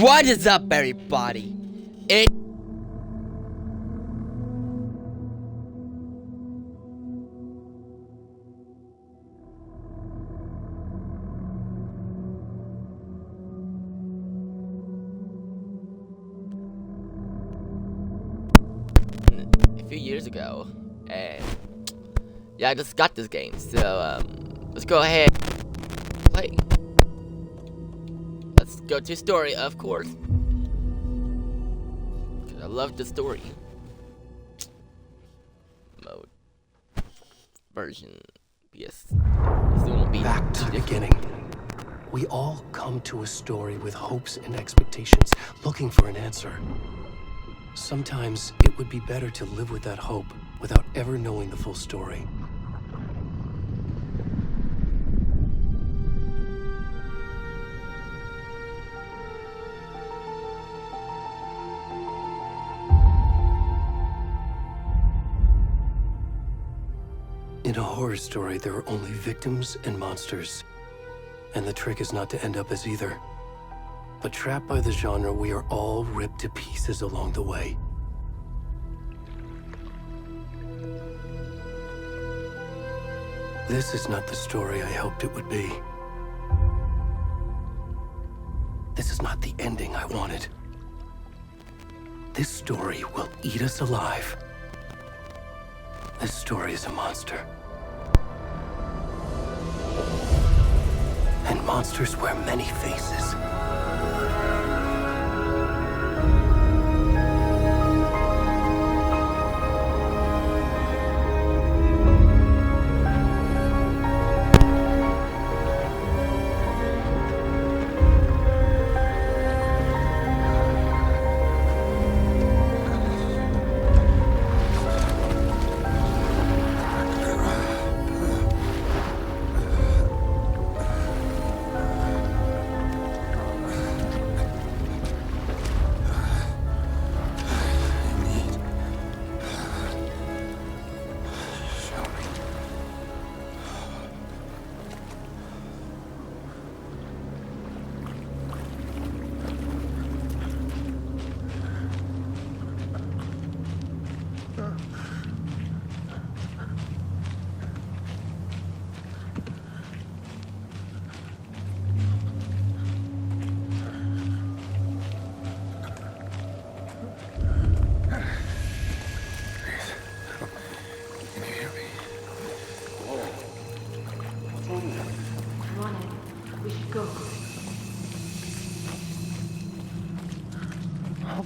What is up, everybody? It a few years ago, and yeah, I just got this game, so let's go ahead and play. Let's go to story, of course, because I love the story mode version. Yes, this won't be Back to the different. beginning. We all come to a story with hopes and expectations, looking for an answer. Sometimes it would be better to live with that hope without ever knowing the full story. In a horror story, there are only victims and monsters. And the trick is not to end up as either. But trapped by the genre, we are all ripped to pieces along the way. This is not the story I hoped it would be. This is not the ending I wanted. This story will eat us alive. This story is a monster. And monsters wear many faces.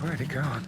Where'd it gone?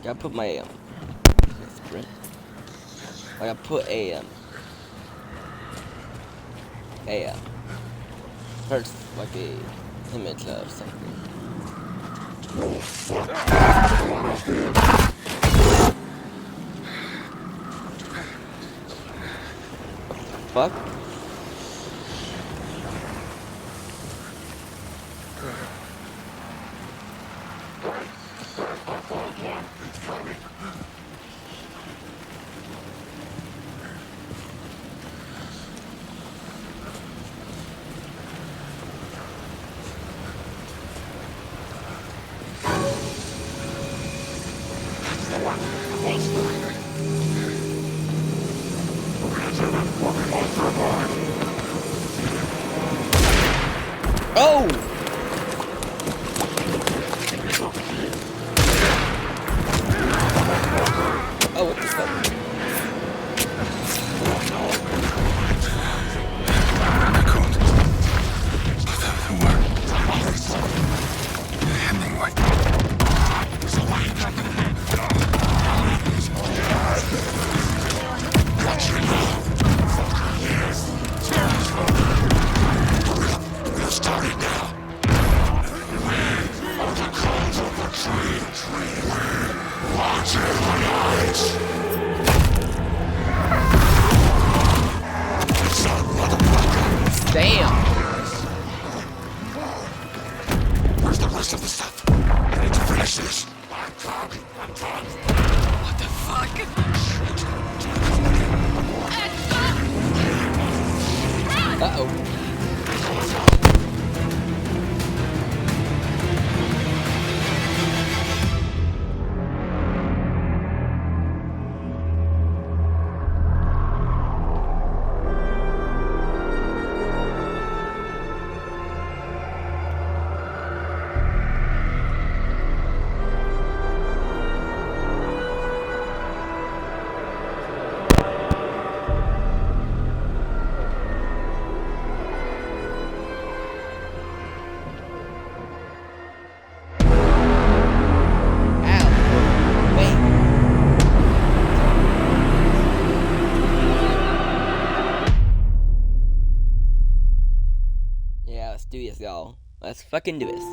I put my sprint. I put a first like a image of something. Fuck. Oh! Oh, what the fuck? Damn! Where's the rest of the stuff? I need to finish this. What the fuck? Uh-oh. Let's do this, y'all. Let's fucking do this.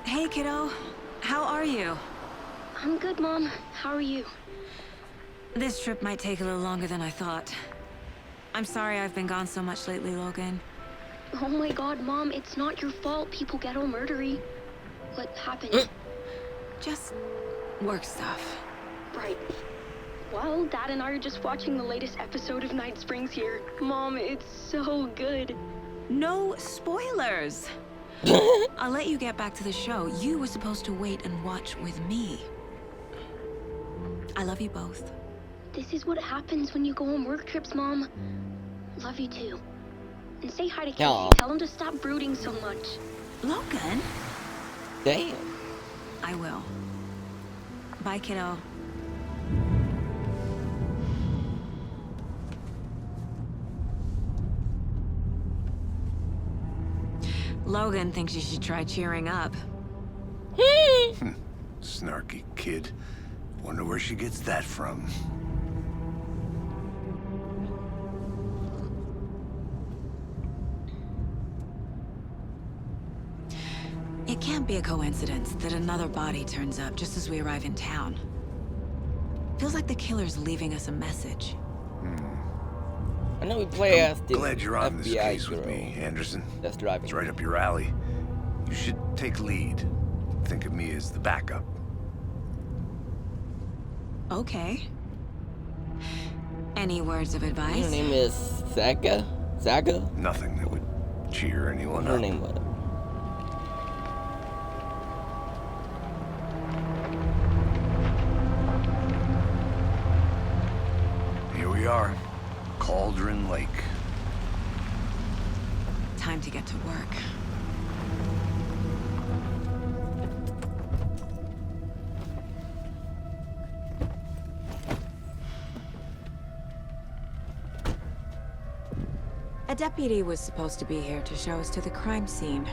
Hey, kiddo. How are you? I'm good, Mom. How are you? This trip might take a little longer than I thought. I'm sorry I've been gone so much lately, Logan. Oh my god, Mom, it's not your fault people get all murdery. What happened? Just work stuff. Right. Well, Dad and I are just watching the latest episode of Night Springs here. Mom, it's so good. No spoilers! I'll let you get back to the show. You were supposed to wait and watch with me. I love you both. This is what happens when you go on work trips, Mom. Love you too. And say hi to Casey. Aw. Tell him to stop brooding so much. Logan? Damn. I will. Bye, kiddo. Logan thinks you should try cheering up. Snarky kid. Wonder where she gets that from. It can't be a coincidence that another body turns up just as we arrive in town. Feels like the killer's leaving us a message. I know we play as the Glad you're on this FBI case with girl me, Anderson. that's driving. It's right up your alley. You should take lead. Think of me as the backup. Okay. Any words of advice? Her name is Zaga? Zaga? Nothing that would cheer anyone Her up. name was. Here we are. Cauldron Lake. Time to get to work. A deputy was supposed to be here to show us to the crime scene.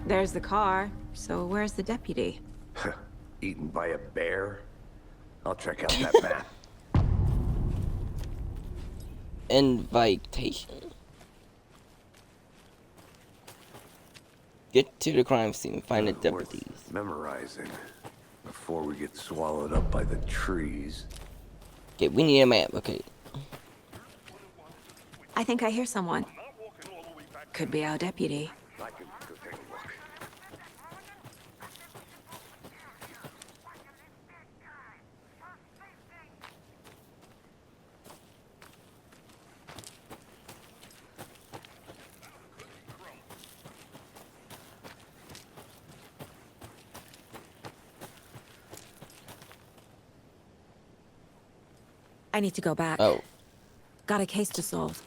There's the car, so where's the deputy? Eaten by a bear? I'll check out that map. Invitation. Get to the crime scene. Find the Worth deputies. memorizing before we get swallowed up by the trees. Okay, we need a map. Okay. I think I hear someone. Could be our deputy. I can go take a look. I need to go back. Oh. Got a case to solve.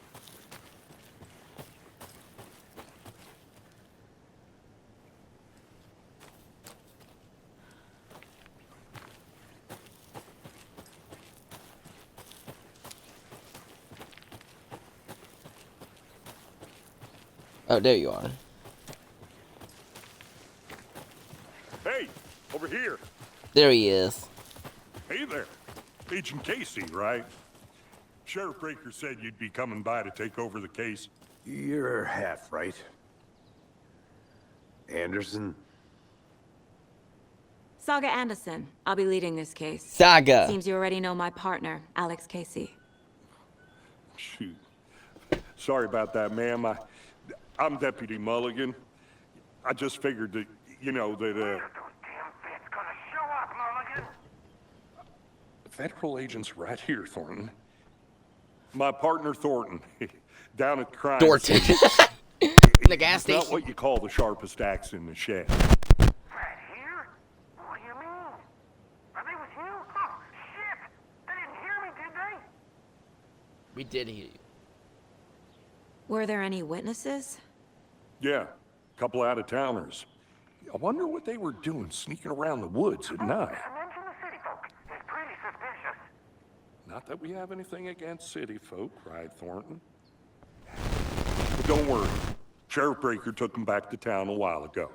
Oh, there you are. Hey, over here. There he is. Hey there. Agent Casey, right? Sheriff Breaker said you'd be coming by to take over the case. You're half right. Anderson? Saga Anderson. I'll be leading this case. Saga. Seems you already know my partner, Alex Casey. Shoot. Sorry about that, ma'am. I'm Deputy Mulligan. I just figured that, you know, that, Federal agents right here, Thornton. My partner, Thornton. Down at crime Thornton. scene. In the gas He's not station. what you call the sharpest axe in the shed. Right here? What do you mean? Are they with you? Oh, shit! They didn't hear me, did they? We did hear you. Were there any witnesses? Yeah, couple out-of-towners. I wonder what they were doing sneaking around the woods at night. Mention the city folk. It's pretty suspicious. Not that we have anything against city folk, cried Thornton. But don't worry. Sheriff Breaker took them back to town a while ago.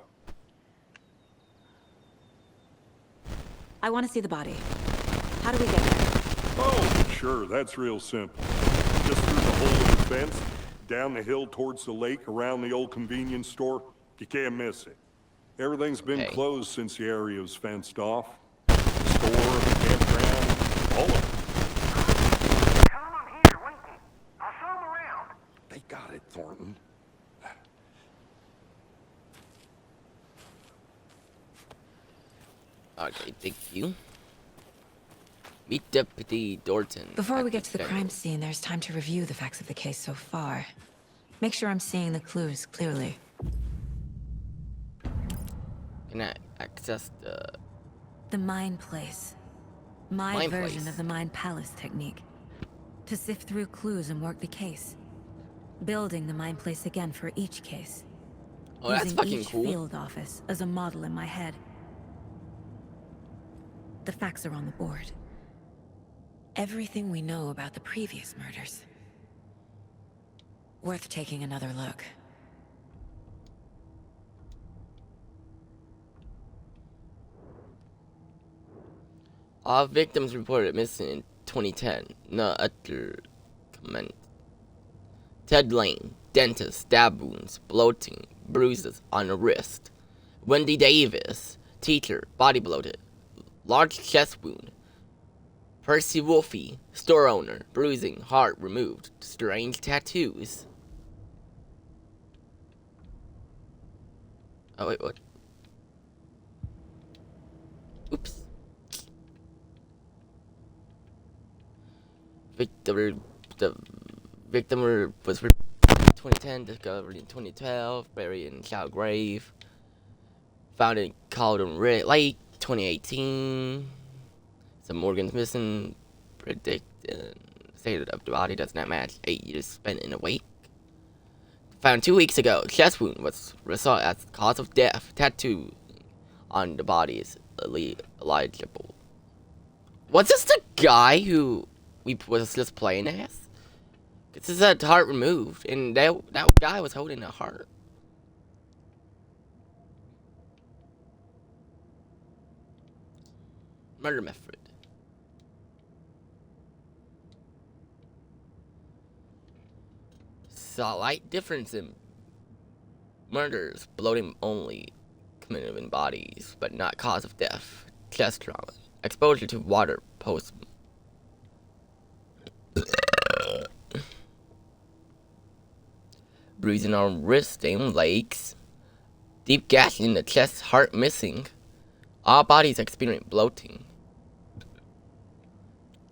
I want to see the body. How do we get there? Oh, sure, that's real simple. Just through the hole in the fence, down the hill towards the lake, around the old convenience store. You can't miss it. Everything's been Hey. closed since the area was fenced off. The store, the campground, all of it. Tell them I'm here, waiting. I'll show them around. They got it, Thornton. Okay, thank you. Meet Deputy Thornton. Before we get to the crime scene, there's time to review the facts of the case so far. Make sure I'm seeing the clues clearly. Can I access the... The Mind Place. My Mind version Place. of the Mind Palace technique. To sift through clues and work the case. Building the Mind Place again for each case. Oh, that's Using fucking each cool. field office as a model in my head. The facts are on the board. Everything we know about the previous murders. Worth taking another look. All victims reported missing in 2010. No other comment. Ted Lane, dentist, stab wounds, bloating, bruises on the wrist. Wendy Davis, teacher, body bloated, large chest wound. Percy Wolfe, store owner, bruising, heart removed, strange tattoos. Oh wait, what? Oops. The victim was reported in 2010, discovered in 2012, buried in shallow grave, found in Cauldron Lake, 2018. Some organs missing, predicted state of the body does not match 8 years spent in a wake. Found 2 weeks ago, chest wound was result as cause of death. Tattoo on the body is illegible. Was this the guy who we was just playing as? This is a heart removed, and that guy was holding a heart. Murder method. Slight difference in murders, bloating only committed in bodies, but not cause of death. Chest trauma, exposure to water post. Bruising on wrist and legs, deep gash in the chest, heart missing. All bodies experience bloating.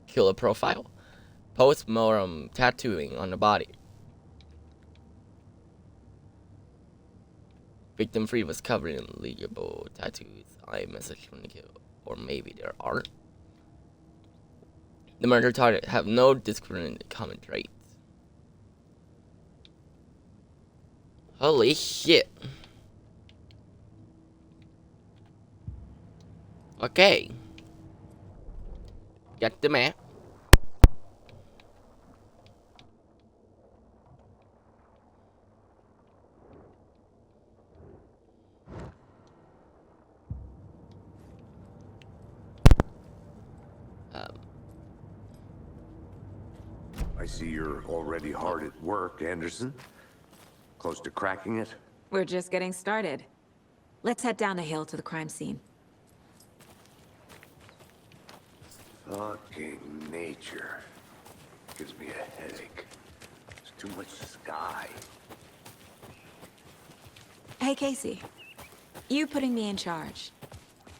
Killer profile, post-mortem tattooing on the body. Victim 3 was covered in legible tattoos. I messaged from the kill, or maybe there aren't. The murder target have no discriminating common traits. Holy shit. Okay. Got the map. I see you're already hard at work, Anderson. Close to cracking it? We're just getting started. Let's head down a hill to the crime scene. Fucking nature. Gives me a headache. There's too much sky. Hey, Casey. You putting me in charge.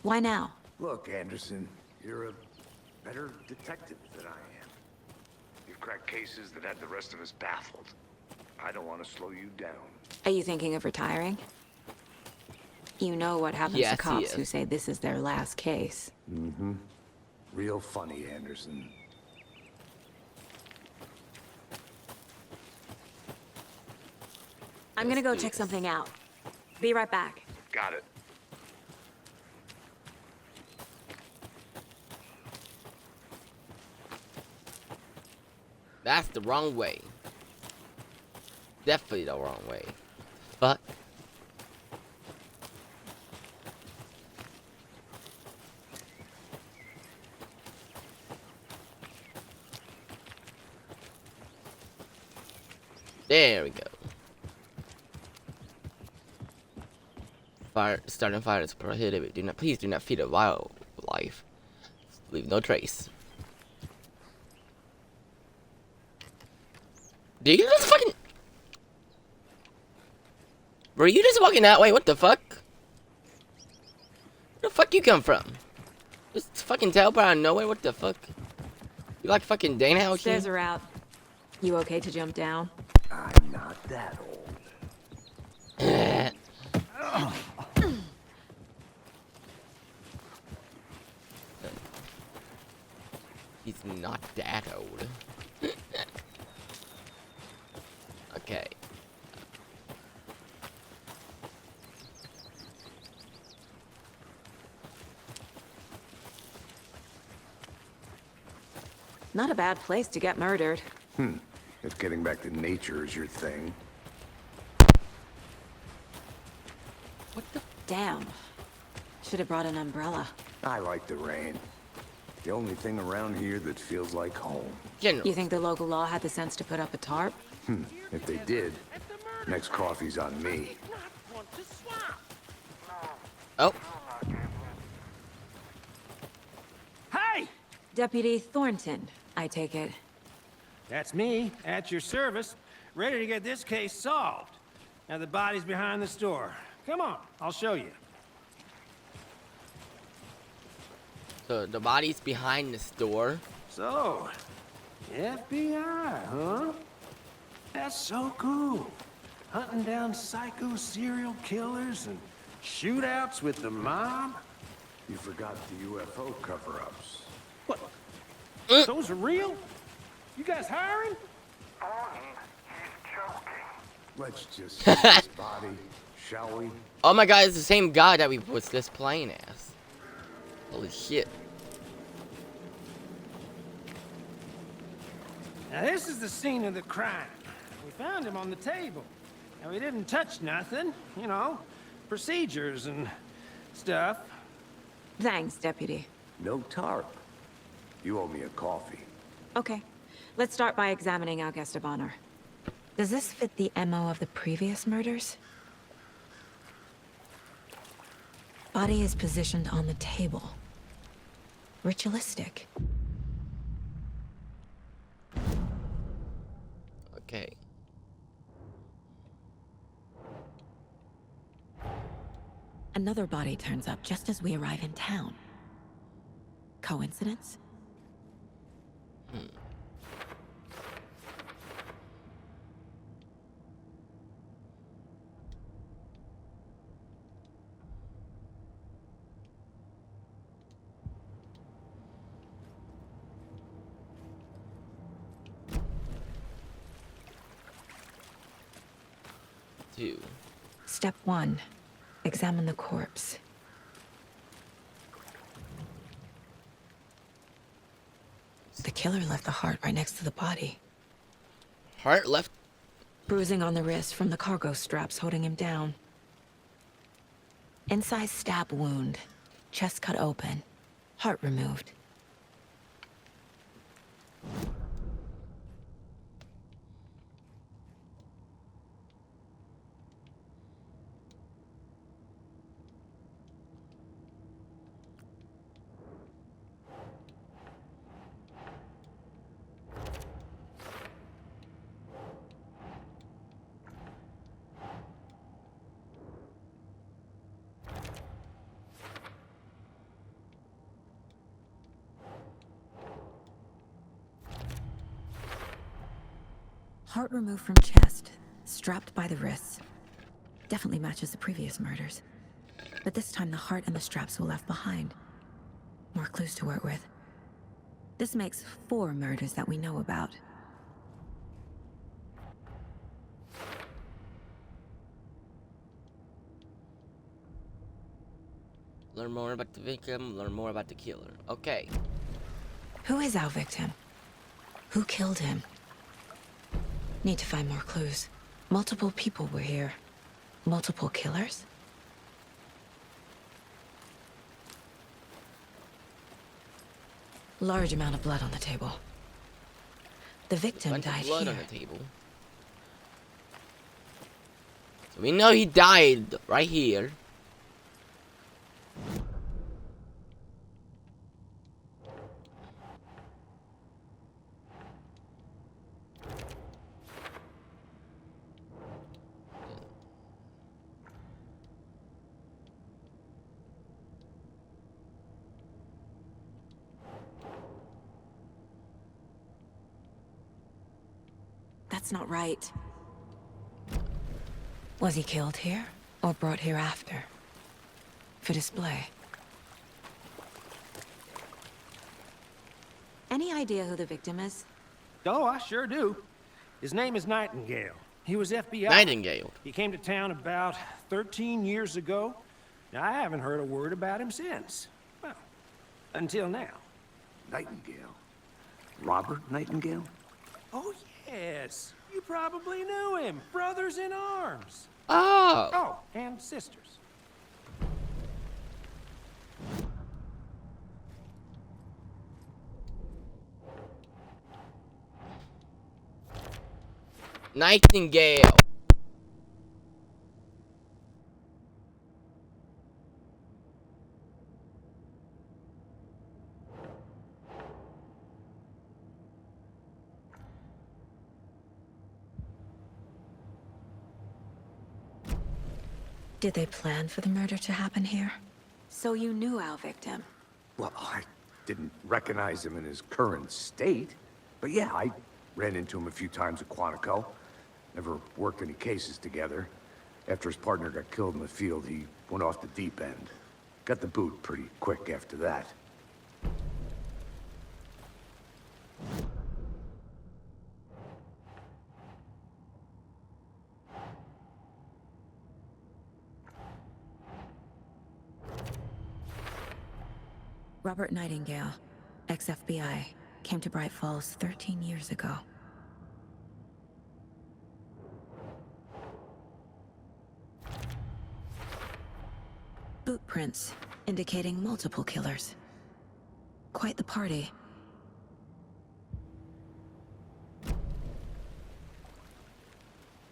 Why now? Look, Anderson, you're a better detective than I am. You've cracked cases that had the rest of us baffled. I don't want to slow you down. Are you thinking of retiring? You know what happens Yes, to he cops is. who say this is their last case. Mm-hmm. Real funny, Anderson. I'm gonna go check something out. Be right back. Got it. That's the wrong way. Definitely the wrong way. Fuck. There we go. Fire, starting fire is prohibited. Please do not feed a wildlife. Leave no trace. Do you just fucking? Were you just walking that way? What the fuck? Where the fuck you come from? Just fucking teleport out of nowhere? What the fuck? You like fucking Dana out here? Stairs are out. You okay to jump down? I'm not that old. He's not that old. Okay. Not a bad place to get murdered. If getting back to nature is your thing. What the? Damn. Should have brought an umbrella. I like the rain. The only thing around here that feels like home. General. You think the local law had the sense to put up a tarp? If they did, next coffee's on me. Oh. Hey! Deputy Thornton, I take it. That's me, at your service, ready to get this case solved. Now the body's behind the store. Come on, I'll show you. So the body's behind the store. So, FBI, huh? That's so cool. Hunting down psycho serial killers and shootouts with the mob. You forgot the UFO cover-ups. What? Those are real? You guys hiring? Let's just see this body, shall we? Oh my god, it's the same guy that we was just playing as. Holy shit. Now this is the scene of the crime. We found him on the table. Now he didn't touch nothing, you know, procedures and stuff. Thanks, Deputy. No tarp. You owe me a coffee. Okay. Let's start by examining our guest of honor. Does this fit the MO of the previous murders? Body is positioned on the table. Ritualistic. Okay. Another body turns up just as we arrive in town. Coincidence? 2. Step 1. Examine the corpse. The killer left the heart right next to the body. Heart left. Bruising on the wrist from the cargo straps holding him down. Inside stab wound. Chest cut open. Heart removed. Heart removed from chest, strapped by the wrists. Definitely matches the previous murders. But this time the heart and the straps were left behind. More clues to work with. This makes 4 murders that we know about. Learn more about the victim, learn more about the killer. Okay. Who is our victim? Who killed him? Need to find more clues. Multiple people were here. Multiple killers? Large amount of blood on the table. The victim Bunch of died blood here. on the table. So we know he died right here. That's not right. Was he killed here, or brought here after? For display? Any idea who the victim is? Oh, I sure do. His name is Nightingale. He was FBI. Nightingale. He came to town about 13 years ago. Now, I haven't heard a word about him since. Well, until now. Nightingale? Robert Nightingale? Oh, yes. You probably knew him. Brothers in arms. Oh. Oh, and sisters. Nightingale. Did they plan for the murder to happen here? So you knew our victim? Well, I didn't recognize him in his current state. But yeah, I ran into him a few times at Quantico. Never worked any cases together. After his partner got killed in the field, he went off the deep end. Got the boot pretty quick after that. Robert Nightingale, ex-FBI, came to Bright Falls 13 years ago. Boot prints, indicating multiple killers. Quite the party.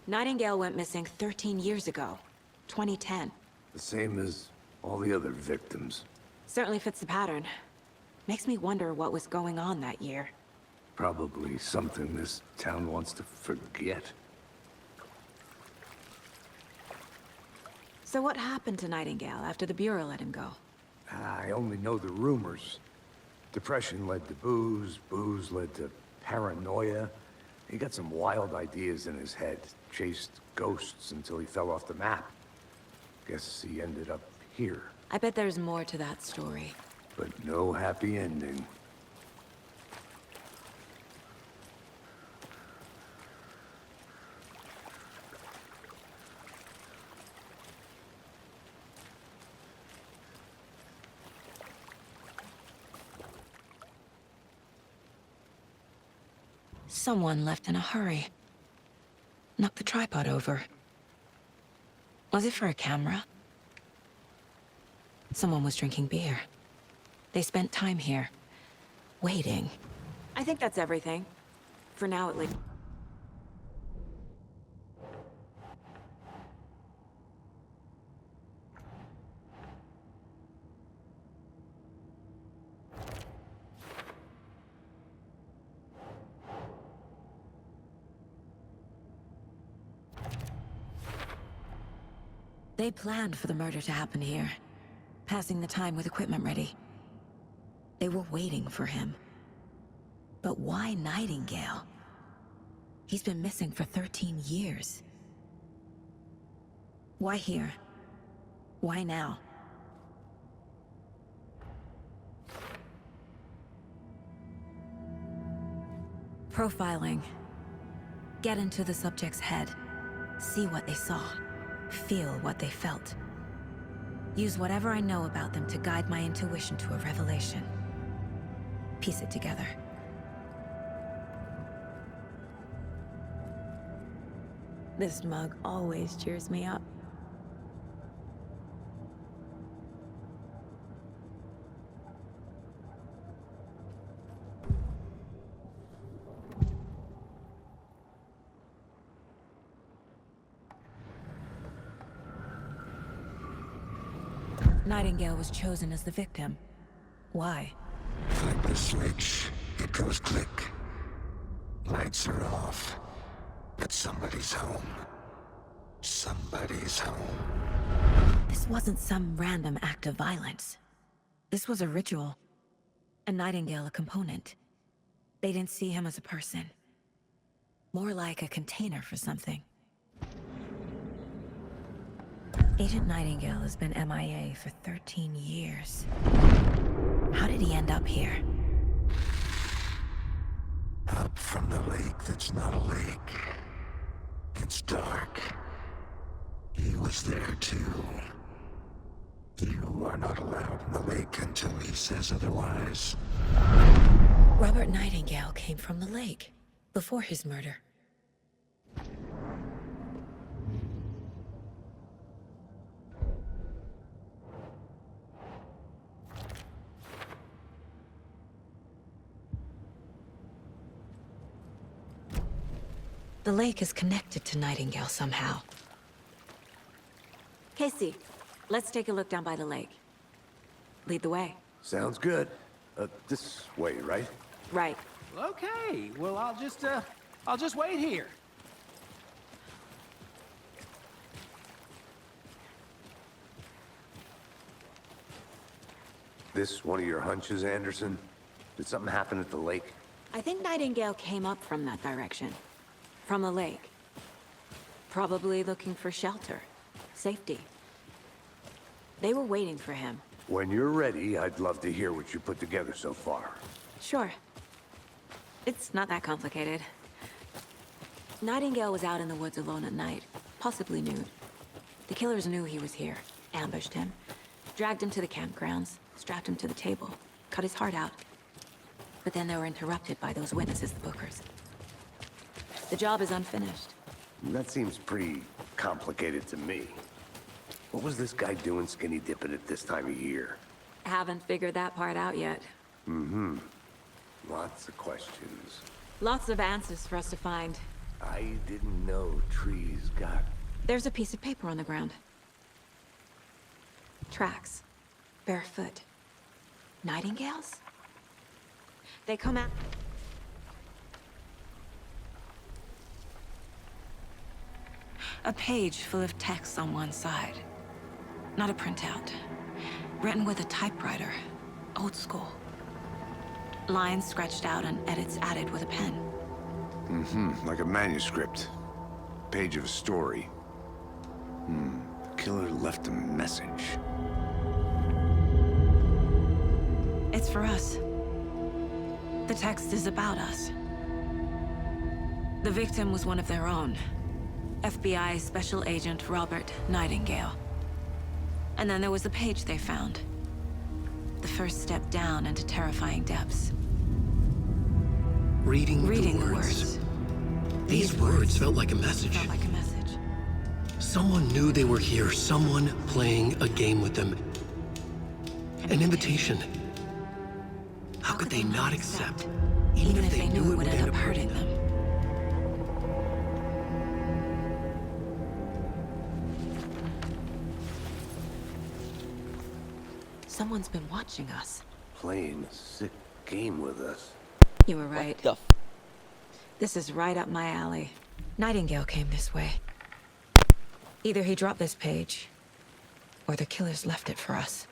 Nightingale went missing 13 years ago, 2010. The same as all the other victims. Certainly fits the pattern. Makes me wonder what was going on that year. Probably something this town wants to forget. So what happened to Nightingale after the Bureau let him go? I only know the rumors. Depression led to booze, booze led to paranoia. He got some wild ideas in his head, chased ghosts until he fell off the map. Guess he ended up here, I bet there's more to that story. but no happy ending. Someone left in a hurry. Knocked the tripod over. Was it for a camera? Someone was drinking beer. They spent time here, waiting. I think that's everything. For now, at least. They planned for the murder to happen here, passing the time with equipment ready. They were waiting for him. But why Nightingale? He's been missing for 13 years. Why here? Why now? Profiling. Get into the subject's head. See what they saw. Feel what they felt. Use whatever I know about them to guide my intuition to a revelation. Piece it together. This mug always cheers me up. Nightingale was chosen as the victim. Why? Flip the switch, it goes click. Lights are off. But somebody's home. Somebody's home. This wasn't some random act of violence. This was a ritual. And Nightingale a component. They didn't see him as a person. More like a container for something. Agent Nightingale has been MIA for 13 years. How did he end up here? Up from the lake that's not a lake. It's dark. He was there too. You are not allowed in the lake until he says otherwise. Robert Nightingale came from the lake, before his murder. The lake is connected to Nightingale somehow. Casey, let's take a look down by the lake. Lead the way. Sounds good. This way, right? Right. Okay, well, I'll just wait here. This one of your hunches, Anderson? Did something happen at the lake? I think Nightingale came up from that direction. From the lake. Probably looking for shelter. Safety. They were waiting for him. When you're ready, I'd love to hear what you put together so far. Sure. It's not that complicated. Nightingale was out in the woods alone at night, possibly nude. The killers knew he was here, ambushed him, dragged him to the campgrounds, strapped him to the table, cut his heart out. But then they were interrupted by those witnesses, the Bookers. The job is unfinished. That seems pretty complicated to me. What was this guy doing skinny dipping at this time of year? Haven't figured that part out yet. Mm-hmm. Lots of questions. Lots of answers for us to find. I didn't know trees got... There's a piece of paper on the ground. Tracks. Barefoot. Nightingales? They come out... A page full of text on one side. Not a printout. Written with a typewriter. Old school. Lines scratched out and edits added with a pen. Mm-hmm, like a manuscript. Page of a story. The killer left a message. It's for us. The text is about us. The victim was one of their own. FBI Special Agent Robert Nightingale. And then there was the page they found. The first step down into terrifying depths. Reading Reading the the words. words. These words felt like a message. Felt like a message. Someone knew they were here, someone playing a game with them. An invitation. How could they not accept, even if they knew it would end up hurting them? Someone's been watching us. Playing a sick game with us. You were right. The f- This is right up my alley. Nightingale came this way. Either he dropped this page, or the killers left it for us.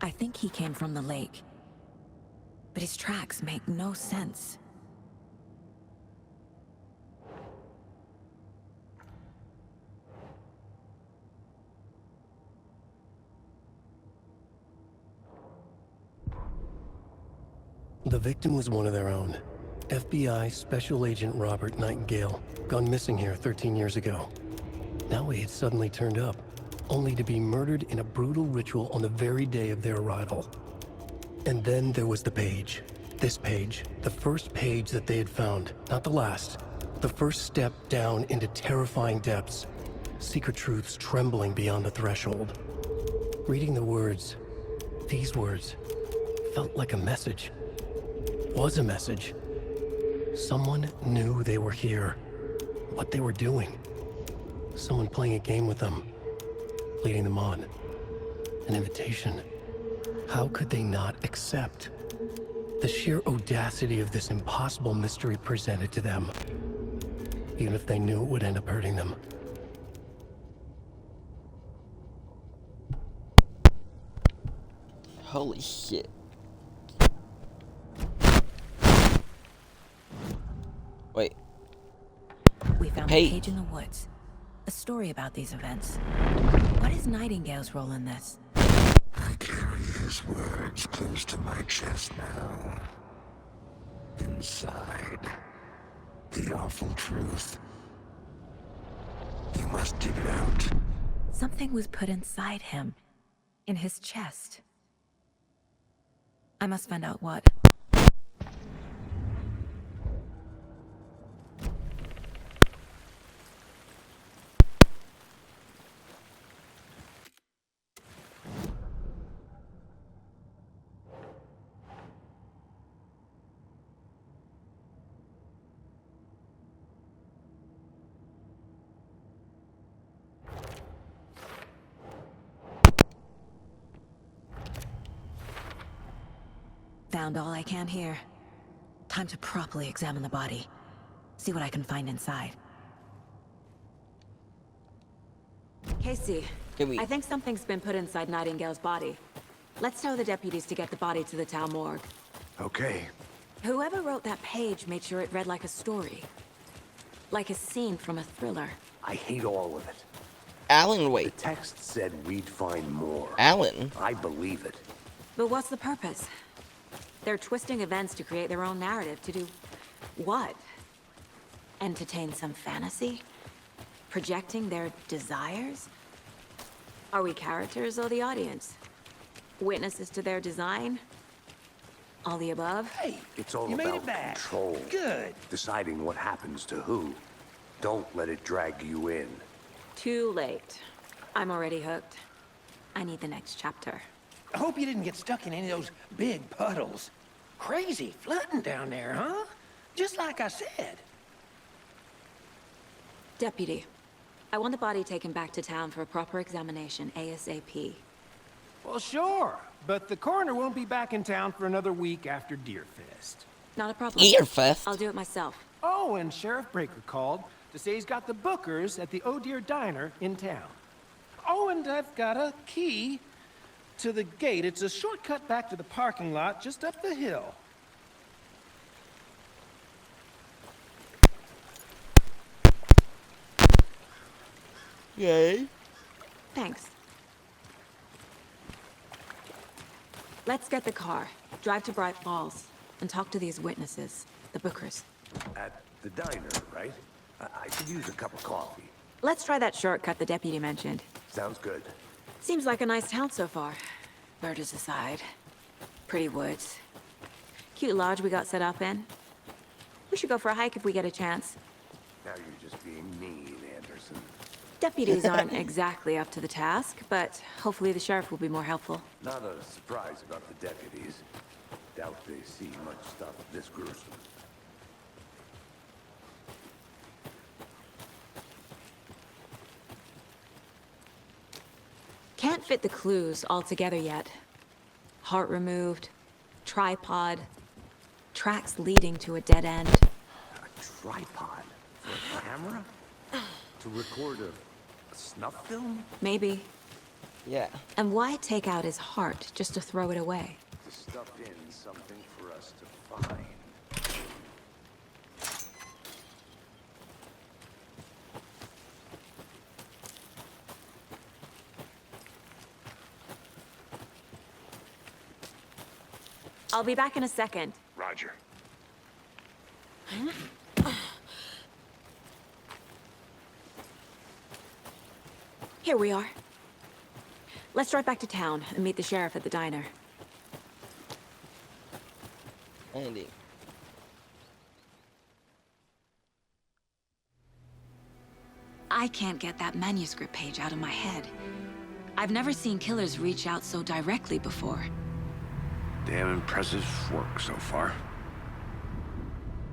I think he came from the lake. But his tracks make no sense. The victim was one of their own. FBI Special Agent Robert Nightingale, gone missing here 13 years ago. Now he had suddenly turned up, only to be murdered in a brutal ritual on the very day of their arrival. And then there was the page. This page, the first page that they had found, not the last. The first step down into terrifying depths. Secret truths trembling beyond the threshold. Reading the words, these words, felt like a message. Was a message. Someone knew they were here. What they were doing. Someone playing a game with them. Leading them on. An invitation. How could they not accept? The sheer audacity of this impossible mystery presented to them. Even if they knew it would end up hurting them. Holy shit. Wait. We found Hey. a page in the woods. A story about these events. What is Nightingale's role in this? I carry his words close to my chest now. Inside, the awful truth. You must dig it out. Something was put inside him. In his chest. I must find out what. Found all I can here. Time to properly examine the body. See what I can find inside. Casey, Can we- I think something's been put inside Nightingale's body. Let's tell the deputies to get the body to the town morgue. Okay. Whoever wrote that page made sure it read like a story. Like a scene from a thriller. I hate all of it. Alan, The wait. text said we'd find more. Alan? I believe it. But what's the purpose? They're twisting events to create their own narrative. To do what? Entertain some fantasy? Projecting their desires? Are we characters or the audience? Witnesses to their design? All the above? Hey, It's all you made about it back. control. Good. Deciding what happens to who. Don't let it drag you in. Too late. I'm already hooked. I need the next chapter. I hope you didn't get stuck in any of those big puddles. Crazy flooding down there, huh? Just like I said. Deputy, I want the body taken back to town for a proper examination, ASAP. Well, sure. But the coroner won't be back in town for another week after Deerfest. Not a problem. Earfest. I'll do it myself. Oh, and Sheriff Breaker called to say he's got the Bookers at the Oh Deer Diner in town. Oh, and I've got a key to the gate. It's a shortcut back to the parking lot just up the hill. Yay. Thanks. Let's get the car. Drive to Bright Falls. and talk to these witnesses, the Bookers. At the diner, right? I could use a cup of coffee. Let's try that shortcut the deputy mentioned. Sounds good. Seems like a nice town so far. Murders aside. Pretty woods. Cute lodge we got set up in. We should go for a hike if we get a chance. Now you're just being mean, Anderson. Deputies aren't exactly up to the task, but hopefully the sheriff will be more helpful. Not a surprise about the deputies. Doubt they see much stuff this gruesome. Can't fit the clues all together yet. Heart removed, tripod, tracks leading to a dead end. A tripod? For a camera? To record a snuff film? Maybe. Yeah. And why take out his heart just to throw it away? To stuff in something for us to find. I'll be back in a second. Roger. Here we are. Let's drive back to town and meet the sheriff at the diner. Andy. I can't get that manuscript page out of my head. I've never seen killers reach out so directly before. Damn impressive work so far.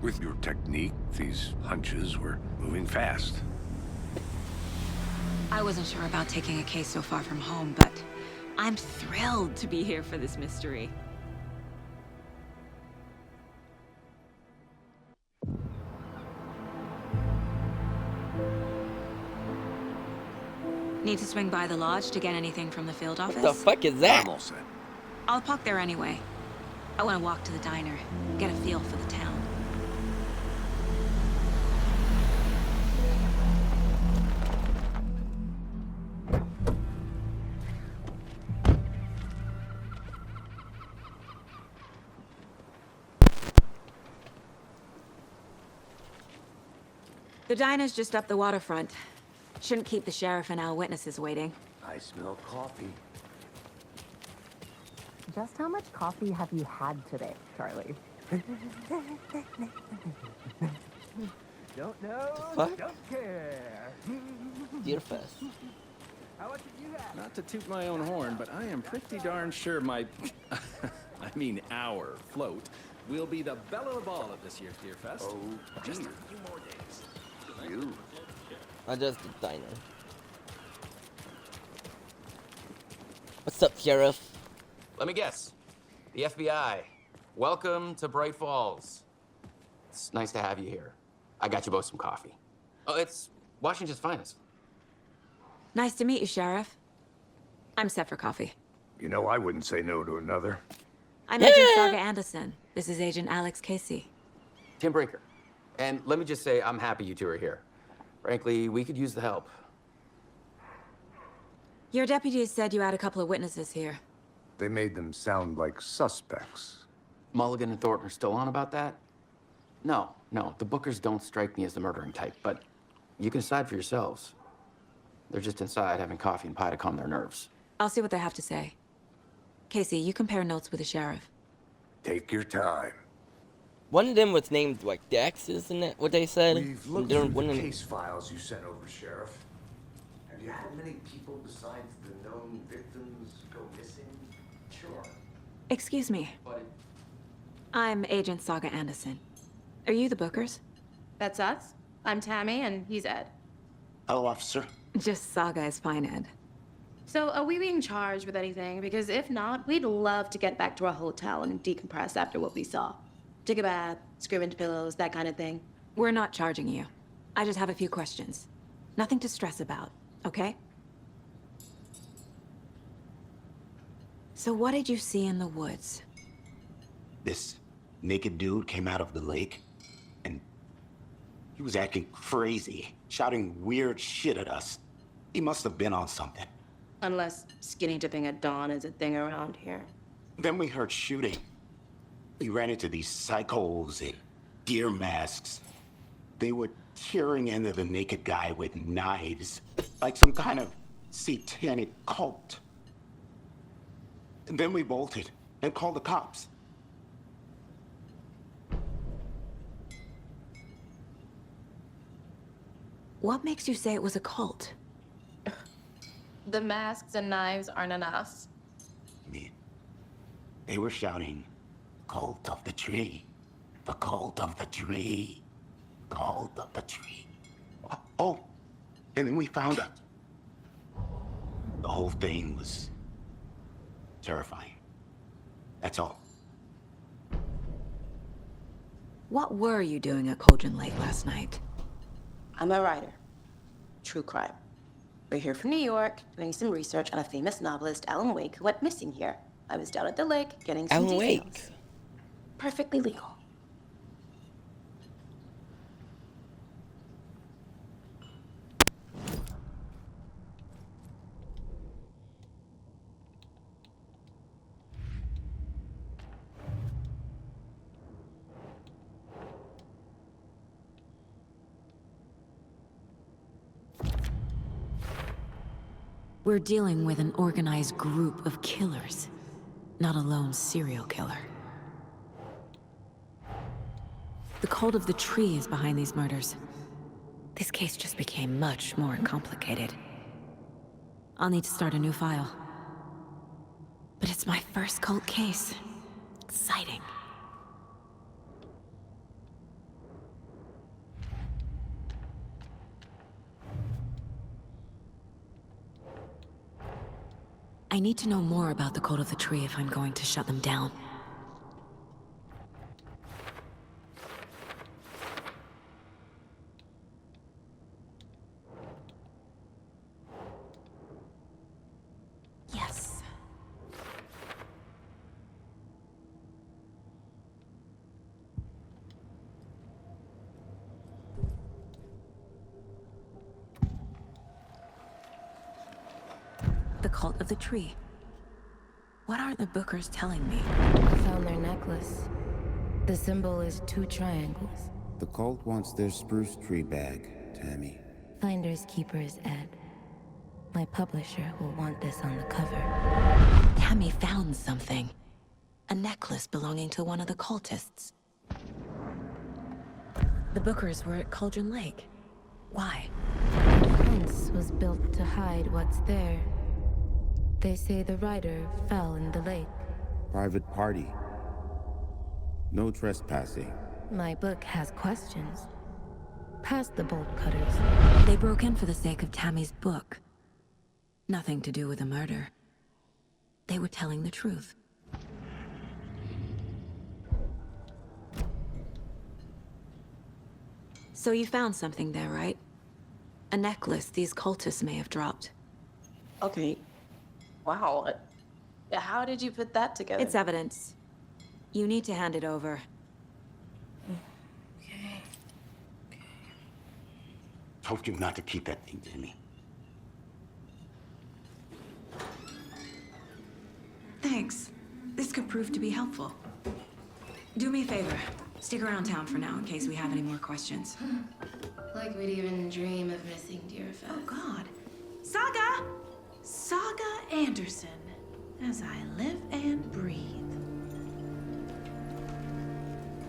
With your technique, these hunches were moving fast. I wasn't sure about taking a case so far from home, but I'm thrilled to be here for this mystery. Need to swing by the lodge to get anything from the field office? What the fuck is that? I'm all set. I'll park there anyway. I want to walk to the diner, get a feel for the town. The diner's just up the waterfront. Shouldn't keep the sheriff and our witnesses waiting. I smell coffee. Just how much coffee have you had today, Charlie? Don't know, fuck? don't care. Dear face. How much have you had? Not to toot my own horn, but I am pretty darn sure my... I mean our float will be the belle of the ball at this year's Deer Fest. Oh, Just a dear. few more days. You. I just the diner. What's up, Sheriff? Let me guess. The FBI. Welcome to Bright Falls. It's nice to have you here. I got you both some coffee. Oh, it's Washington's finest. Nice to meet you, Sheriff. I'm set for coffee. You know, I wouldn't say no to another. I'm Agent Saga Anderson. This is Agent Alex Casey. Tim Breaker. And let me just say, I'm happy you two are here. Frankly, we could use the help. Your deputies said you had a couple of witnesses here. They made them sound like suspects. Mulligan and Thornton are still on about that? No, the Bookers don't strike me as the murdering type, but you can decide for yourselves. They're just inside having coffee and pie to calm their nerves. I'll see what they have to say. Casey, you compare notes with the sheriff. Take your time. One of them was named like Dex, isn't it? What they said. We've looked There- through one the of- case files you sent over, Sheriff. Have you had many people besides the known victims go missing? Sure. Excuse me. But I'm Agent Saga Anderson. Are you the Bookers? That's us. I'm Tammy, and he's Ed. Hello, officer. Just Saga is fine, Ed. So, are we being charged with anything? Because if not, we'd love to get back to our hotel and decompress after what we saw. Take a bath, scream into pillows, that kind of thing. We're not charging you. I just have a few questions. Nothing to stress about, okay? So what did you see in the woods? This naked dude came out of the lake, and he was acting crazy, shouting weird shit at us. He must have been on something. Unless skinny dipping at dawn is a thing around here. Then we heard shooting. We ran into these psychos in deer masks. They were tearing into the naked guy with knives, like some kind of satanic cult. And then we bolted and called the cops. What makes you say it was a cult? The masks and knives aren't enough. They were shouting, "Cult of the tree, the cult of the tree, cult of the tree." Oh, and then we found out. The whole thing was terrifying. That's all. What were you doing at Cauldron Lake last night? I'm a writer. True crime. We're here from New York, doing some research on a famous novelist, Alan Wake, who went missing here. I was down at the lake, getting some Alan details. Wake. Perfectly legal. We're dealing with an organized group of killers, not a lone serial killer. The cult of the tree is behind these murders. This case just became much more complicated. I'll need to start a new file. But it's my first cult case. Exciting. I need to know more about the Cult of the Tree if I'm going to shut them down. Yes. The Cult of the Tree. What are the Bookers telling me? Found their necklace. The symbol is 2 triangles. The cult wants their spruce tree bag, Tammy. Finders keepers, Ed. My publisher will want this on the cover. Tammy found something. A necklace belonging to one of the cultists. The Bookers were at Cauldron Lake. Why? The fence was built to hide what's there. They say the rider fell in the lake. Private party. No trespassing. My book has questions. Past the bolt cutters. They broke in for the sake of Tammy's book. Nothing to do with the murder. They were telling the truth. So you found something there, right? A necklace these cultists may have dropped. Okay. Wow. How did you put that together? It's evidence. You need to hand it over. Okay. Told you not to keep that thing, Jimmy. Thanks. This could prove to be helpful. Do me a favor. Stick around town for now in case we have any more questions. Like we'd even dream of missing Deerfest. Oh, God. Saga! Saga Anderson. As I live and breathe.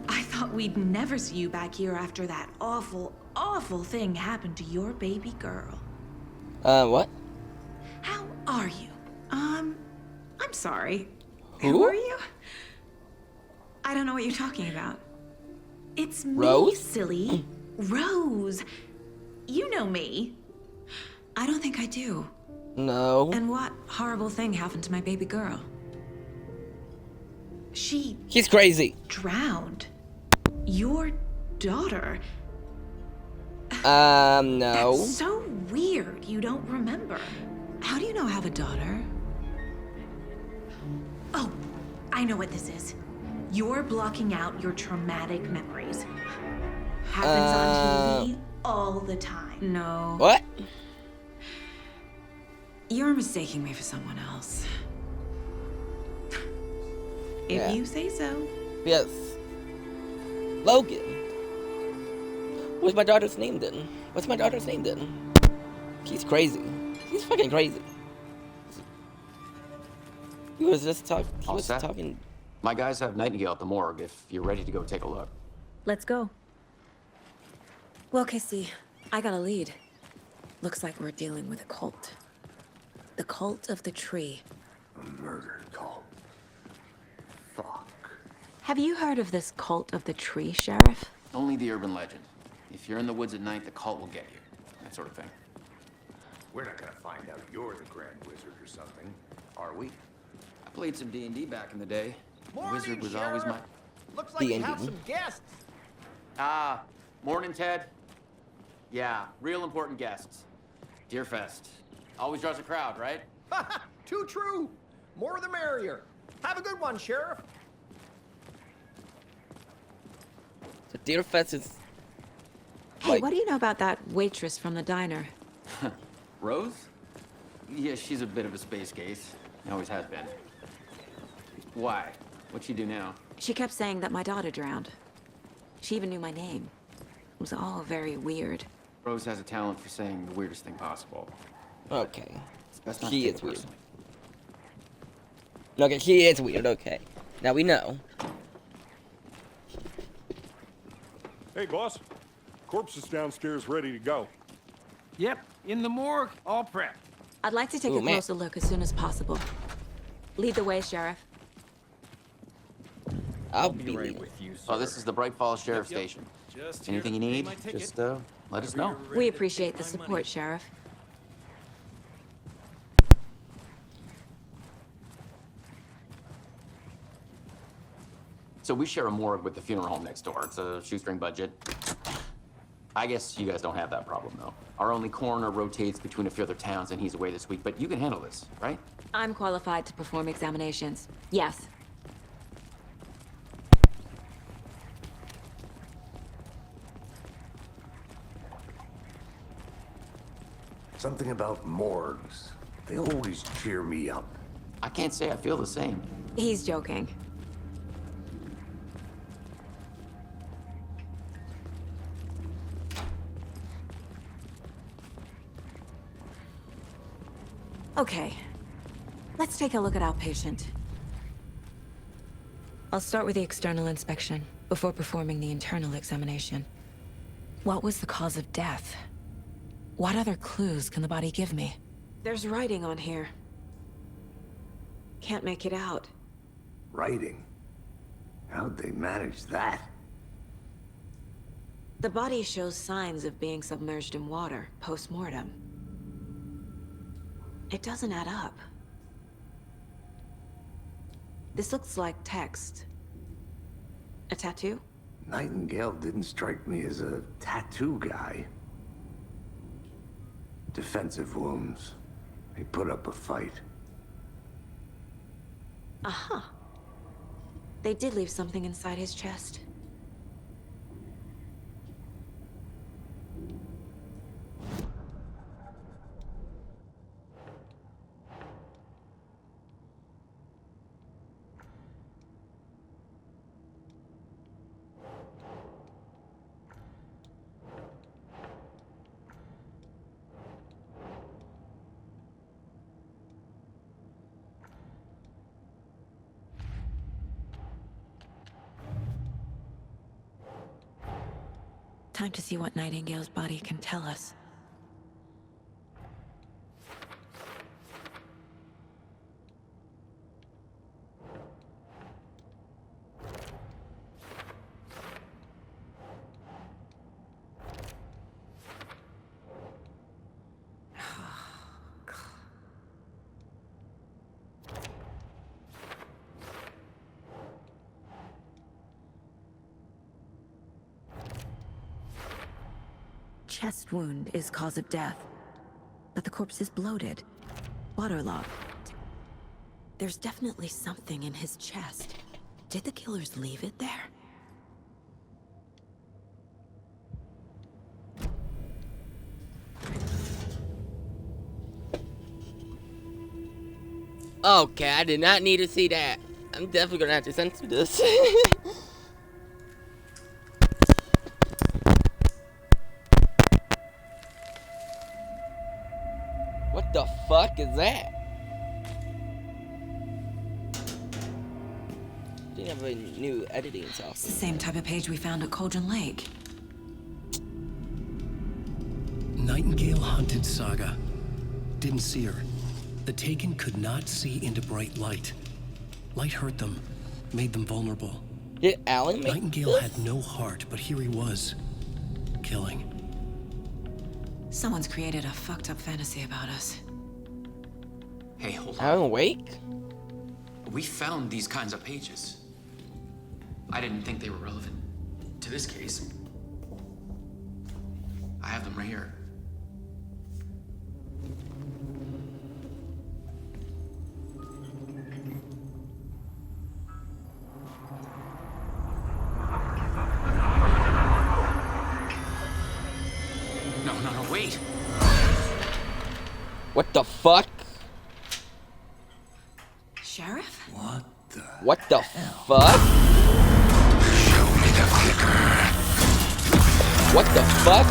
I thought we'd never see you back here after that awful, awful thing happened to your baby girl. What? How are you? I'm sorry. Who are you? I don't know what you're talking about. It's me, Rose? silly. Rose. You know me. I don't think I do. No. And what horrible thing happened to my baby girl? He's crazy. Drowned. Your daughter. No. That's so weird you don't remember. How do you know I have a daughter? Oh, I know what this is. You're blocking out your traumatic memories. Happens on TV all the time. No. What? You're mistaking me for someone else. If Yeah. you say so. Yes. Logan. What's my daughter's name then? What's my daughter's name then? He's crazy. He's fucking crazy. He was just talking. My guys have Nightingale at the morgue if you're ready to go take a look. Let's go. Well, Casey, I got a lead. Looks like we're dealing with a cult. The cult of the tree. A murder cult. Fuck. Have you heard of this cult of the tree, Sheriff? Only the urban legend. If you're in the woods at night, the cult will get you. That sort of thing. We're not gonna find out you're the Grand Wizard or something, are we? I played some D&D back in the day. The Morning, wizard was Sheriff. always my... Looks like you have some guests. Ah, morning, Ted. Yeah, real important guests. Deerfest. Always draws a crowd, right? Too true. More the merrier. Have a good one, Sheriff. The Deerfest is. Hey, what do you know about that waitress from the diner? Rose? Yeah, she's a bit of a space case. Always has been. Why? What'd she do now? She kept saying that my daughter drowned. She even knew my name. It was all very weird. Rose has a talent for saying the weirdest thing possible. Okay. It's best not She to take is it weird. personally. Okay, she is weird. Okay. Now we know. Hey, boss. Corpse is downstairs ready to go. Yep, in the morgue, all prepped. I'd like to take a closer look as soon as possible. Lead the way, Sheriff. I'll be right with you, sir. Oh, this is the Bright Falls Sheriff Station. Anything you need, just let us know. We appreciate the support, Sheriff. So we share a morgue with the funeral home next door. It's a shoestring budget. I guess you guys don't have that problem, though. Our only coroner rotates between a few other towns, and he's away this week, but you can handle this, right? I'm qualified to perform examinations. Yes. Something about morgues. They always cheer me up. I can't say I feel the same. He's joking. Okay. Let's take a look at our patient. I'll start with the external inspection before performing the internal examination. What was the cause of death? What other clues can the body give me? There's writing on here. Can't make it out. Writing? How'd they manage that? The body shows signs of being submerged in water post-mortem. It doesn't add up. This looks like text. A tattoo? Nightingale didn't strike me as a tattoo guy. Defensive wounds. He put up a fight. Uh-huh. They did leave something inside his chest. Time to see what Nightingale's body can tell us. Chest wound is cause of death, but the corpse is bloated, waterlogged. There's definitely something in his chest. Did the killers leave it there? Okay, I did not need to see that. I'm definitely gonna have to censor this. What the fuck is that? Didn't have a new editing software. It's the same type of page we found at Cauldron Lake. Nightingale hunted Saga. Didn't see her. The Taken could not see into bright light. Light hurt them, made them vulnerable. Did Alan make Nightingale this? had no heart, but here he was, killing. Someone's created a fucked up fantasy about us. Hey, hold on. Alan Wake? We found these kinds of pages. I didn't think they were relevant to this case. I have them right here. No, wait. What the fuck? Sheriff? What the fuck? What the fuck?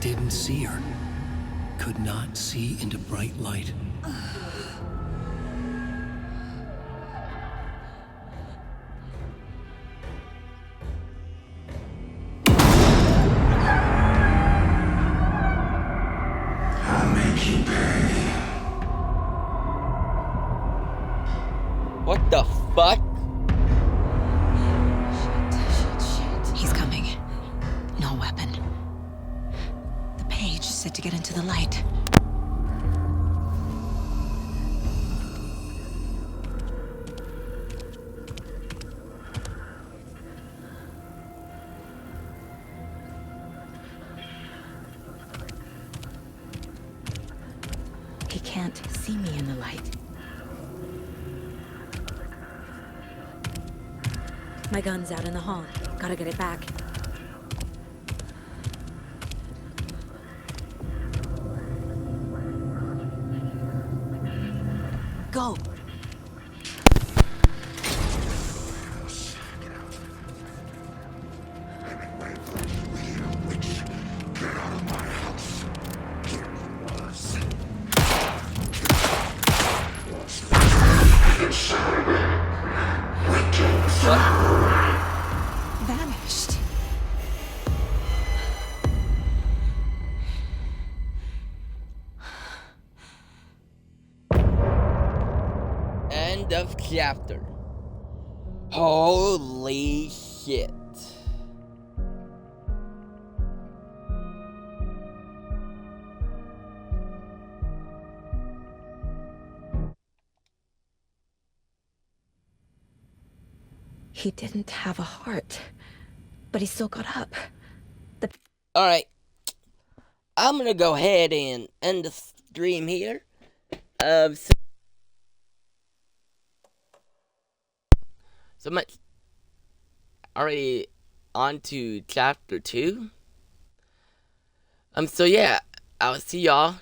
Didn't see her. Could not see into bright light. I'll make you pay. What the fuck? He's coming. No weapon. The page said to get into the light. He can't see me in the light. My gun's out in the hall. Gotta get it back. Go! Get out of my house. Here he was. Vanished. End of chapter. Holy shit. He didn't have a heart, but he still got up. Alright. I'm gonna go ahead and end the stream here. So much already on to chapter 2. So yeah, I'll see y'all